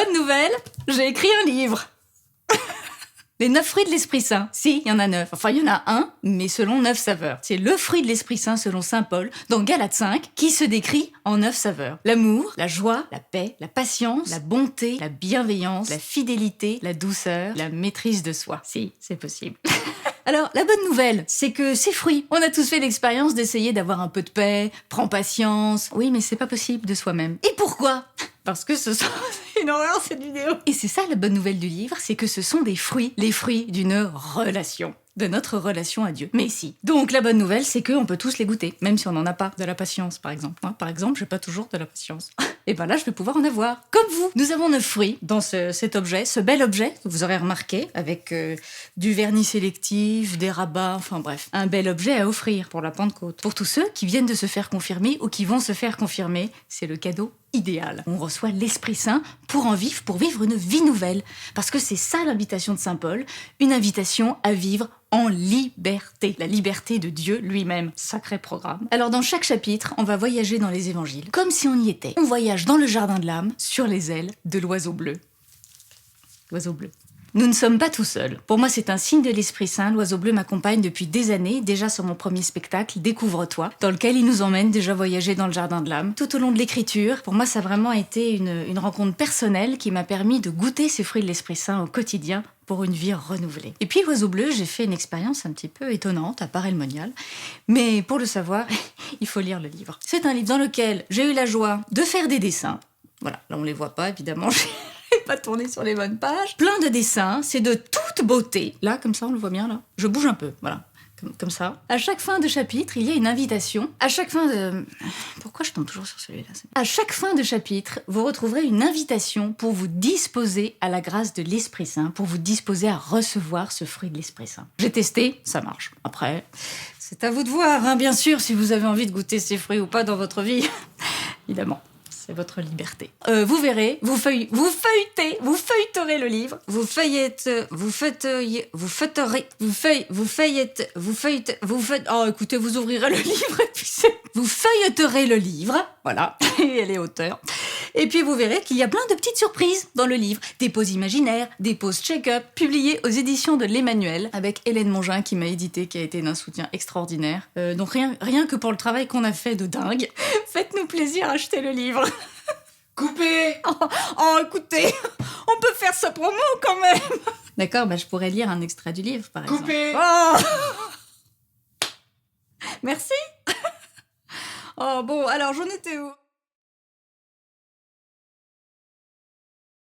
Bonne nouvelle, j'ai écrit un livre. Les 9 fruits de l'Esprit Saint. Si, il y en a 9. Enfin, il y en a un, mais selon 9 saveurs. C'est le fruit de l'Esprit Saint selon saint Paul, dans Galates 5, qui se décrit en 9 saveurs. L'amour, la joie, la paix, la patience, la bonté, la bienveillance, la fidélité, la douceur, la maîtrise de soi. Si, c'est possible. Alors, la bonne nouvelle, c'est que ces fruits, on a tous fait l'expérience d'essayer d'avoir un peu de paix, prends patience. Oui, mais c'est pas possible de soi-même. Et pourquoi ? Parce que ce sont... C'est une horreur, cette vidéo. Et c'est ça la bonne nouvelle du livre, c'est que ce sont des fruits, les fruits d'une relation. De notre relation à Dieu. Mais si. Donc la bonne nouvelle, c'est qu'on peut tous les goûter, même si on n'en a pas. De la patience, par exemple. Moi, par exemple, j'ai pas toujours de la patience. Et ben là, je vais pouvoir en avoir. Comme vous. Nous avons 9 fruits dans cet objet, ce bel objet, que vous aurez remarqué, avec du vernis sélectif, des rabats, enfin bref. Un bel objet à offrir pour la Pentecôte. Pour tous ceux qui viennent de se faire confirmer ou qui vont se faire confirmer, c'est le cadeau idéal. On reçoit l'Esprit Saint pour vivre une vie nouvelle. Parce que c'est ça l'invitation de saint Paul, une invitation à vivre en liberté. La liberté de Dieu lui-même. Sacré programme. Alors dans chaque chapitre, on va voyager dans les évangiles, comme si on y était. On voyage dans le jardin de l'âme, sur les ailes de l'oiseau bleu. L'oiseau bleu. Nous ne sommes pas tout seuls. Pour moi, c'est un signe de l'Esprit Saint. L'oiseau bleu m'accompagne depuis des années, déjà sur mon premier spectacle, Découvre-toi, dans lequel il nous emmène déjà voyager dans le jardin de l'âme. Tout au long de l'écriture, pour moi, ça a vraiment été une rencontre personnelle qui m'a permis de goûter ces fruits de l'Esprit Saint au quotidien pour une vie renouvelée. Et puis, l'oiseau bleu, j'ai fait une expérience un petit peu étonnante à Paray-le-Monial. Mais pour le savoir, il faut lire le livre. C'est un livre dans lequel j'ai eu la joie de faire des dessins. Voilà, là on les voit pas, évidemment. Pas tourné sur les bonnes pages. Plein de dessins, c'est de toute beauté. Là, comme ça, on le voit bien, là. Je bouge un peu, voilà. Comme ça. À chaque fin de chapitre, il y a une invitation. À chaque fin de... Pourquoi je tombe toujours sur celui-là ? À chaque fin de chapitre, vous retrouverez une invitation pour vous disposer à la grâce de l'Esprit Saint, pour vous disposer à recevoir ce fruit de l'Esprit Saint. J'ai testé, ça marche. Après, c'est à vous de voir, hein, bien sûr, si vous avez envie de goûter ces fruits ou pas dans votre vie. Évidemment. C'est votre liberté. Vous verrez, vous feuilleterez le livre, vous feuilletterez, oh, écoutez, vous ouvrirez le livre et puis vous feuilleterez le livre, voilà, et elle est auteur. Et puis vous verrez qu'il y a plein de petites surprises dans le livre. Des pauses imaginaires, des pauses check-up, publiées aux éditions de l'Emmanuel, avec Hélène Mongin qui m'a édité, qui a été d'un soutien extraordinaire. Donc rien que pour le travail qu'on a fait de dingue, faites-nous plaisir, achetez le livre. Coupé. Oh, écoutez, on peut faire sa promo quand même. D'accord, je pourrais lire un extrait du livre, par exemple. Coupé. Oh. Merci. Oh bon, alors j'en étais où ?